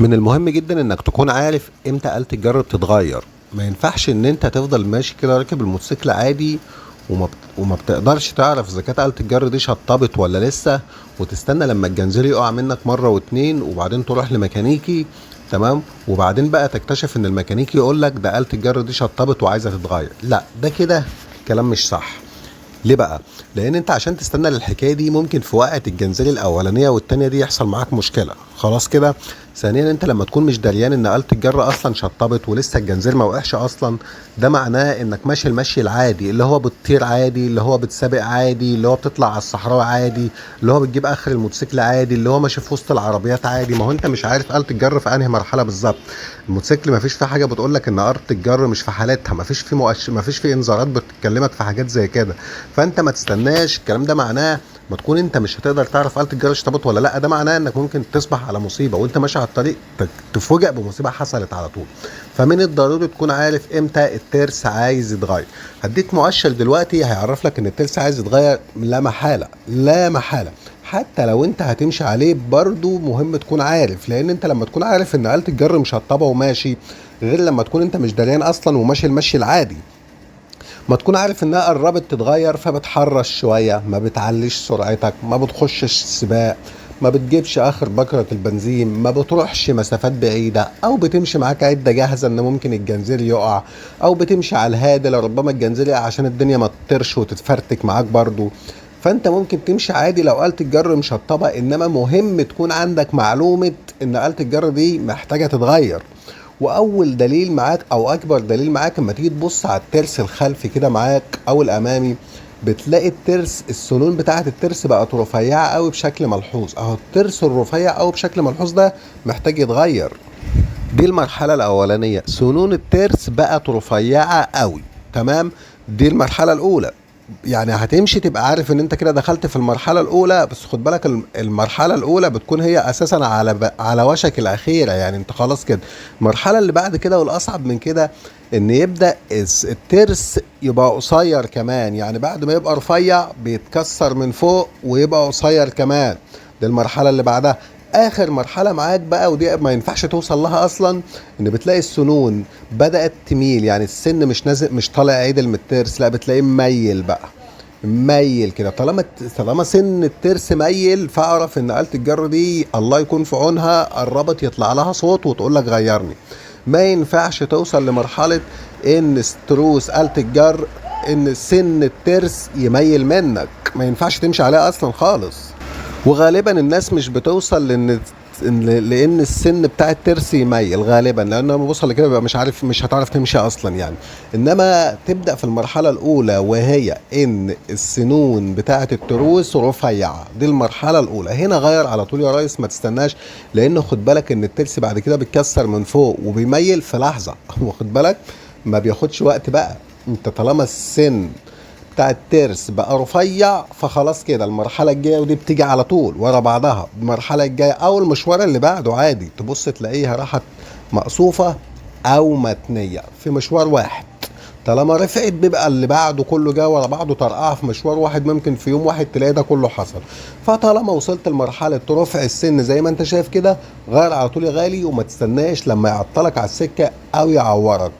من المهم جدا انك تكون عارف امتى آلة الجر بتتغير. ما ينفعش ان انت تفضل ماشي كده راكب الموتوسيكل عادي وما بتقدرش تعرف اذا كانت آلة الجر دي شطبت ولا لسه، وتستنى لما الجنزير يقع منك مرة واتنين وبعدين تروح لميكانيكي. تمام. وبعدين بقى تكتشف ان الميكانيكي يقول لك ده آلة الجر دي شطبت وعايزة تتغير. لا، ده كده كلام مش صح. ليه بقى؟ لان انت عشان تستنى للحكايه دي ممكن في وقعه الجنزير الاولانيه والتانيه دي يحصل معاك مشكله. خلاص كده. ثانيا، انت لما تكون مش دريان ان آلة الجر اصلا شطبت ولسه الجنزير ما وقعش اصلا، ده معناه انك ماشي المشي العادي اللي هو بتطير عادي، اللي هو بتسابق عادي، اللي هو بتطلع على الصحراء عادي، اللي هو بتجيب اخر الموتوسيكل عادي، اللي هو ماشي في وسط العربيات عادي. ما هو انت مش عارف آلة الجر في انهي مرحله بالظبط. الموتوسيكل ما فيش فيه حاجه بتقول لك ان آلة الجر مش في حالتها، ما فيش فيه ما فيش فيه انذارات بتكلمك في حاجات زي كده. فانت ما تستناش. الكلام ده معناه ما تكون انت مش هتقدر تعرف آلة الجر اشتبط ولا لا، ده معناه انك ممكن تصبح على مصيبه وانت ماشي على الطريق تفوجئ بمصيبه حصلت على طول. فمن الضروري تكون عارف امتى الترس عايز يتغير. هديك مؤشر دلوقتي هيعرف لك ان الترس عايز يتغير لا محاله لا محاله. حتى لو انت هتمشي عليه برضو مهم تكون عارف، لان انت لما تكون عارف ان آلة الجر مشطبه وماشي، غير لما تكون انت مش دريان اصلا وماشي المشي العادي. ما تكون عارف انها قربت تتغير فبتحرش شوية، ما بتعليش سرعتك، ما بتخشش سباق، ما بتجيبش اخر بكرة البنزين، ما بتروحش مسافات بعيدة، او بتمشي معاك عدة جاهزة ان ممكن الجنزير يقع، او بتمشي على الهادي لربما الجنزير يقع عشان الدنيا ما تطرش وتتفرتك معاك برضو. فانت ممكن تمشي عادي لو آلة الجر مشطبة، انما مهم تكون عندك معلومة ان آلة الجر دي محتاجة تتغير. واول دليل معاك او اكبر دليل معاك اما تيجي تبص على الترس الخلفي كده معاك او الامامي، بتلاقي الترس السنون بتاعه الترس بقت رفيعه قوي بشكل ملحوظ. اهو الترس الرفيع قوي بشكل ملحوظ ده محتاج يتغير. دي المرحله الاولانيه، سنون الترس بقت رفيعه قوي. تمام. دي المرحله الاولى. يعني هتمشي تبقى عارف ان انت كده دخلت في المرحله الاولى. بس خد بالك المرحله الاولى بتكون هي اساسا على وشك الاخيره، يعني انت خلاص كده. المرحله اللي بعد كده والاصعب من كده ان يبدا الترس يبقى قصير كمان، يعني بعد ما يبقى رفيع بيتكسر من فوق ويبقى قصير كمان. دي المرحله اللي بعدها. اخر مرحله معاك بقى ودي ما ينفعش توصل لها اصلا، ان بتلاقي السنون بدات تميل، يعني السن مش نازل مش طالع عدل من الترس، لا بتلاقيه مميل بقى. ميل كده. طالما سن الترس ميل فاعرف ان آلة الجر دي الله يكون في عونها قربت يطلع لها صوت وتقول لك غيرني. ما ينفعش توصل لمرحله ان ستروس آلة الجر ان سن الترس يميل منك، ما ينفعش تمشي عليها اصلا خالص. وغالبا الناس مش بتوصل لان السن بتاع الترس يميل غالبا، لانه لما بوصل لكده بيبقى مش عارف، مش هتعرف تمشي اصلا يعني. انما تبدا في المرحله الاولى وهي ان السنون بتاعه التروس رفيعه. دي المرحله الاولى. هنا غير على طول يا ريس، ما تستناش، لان خد بالك ان الترس بعد كده بيتكسر من فوق وبيميل في لحظه واخد بالك، ما بياخدش وقت بقى. انت طالما السن بتاع الترس بقى رفيع فخلاص كده المرحلة الجاية، ودي بتيجي على طول ورا بعضها. المرحلة الجاية أو المشوار اللي بعده عادي تبص تلاقيها راحت مقصوفة أو متنية في مشوار واحد. طالما رفعت بيبقى اللي بعده كله جاي ورا بعضه طرقعه في مشوار واحد، ممكن في يوم واحد تلاقي ده كله حصل. فطالما وصلت لمرحله رفع السن زي ما انت شايف كده، غير على طول يا غالي، وما تستناش لما يعطلك على السكه او يعورك.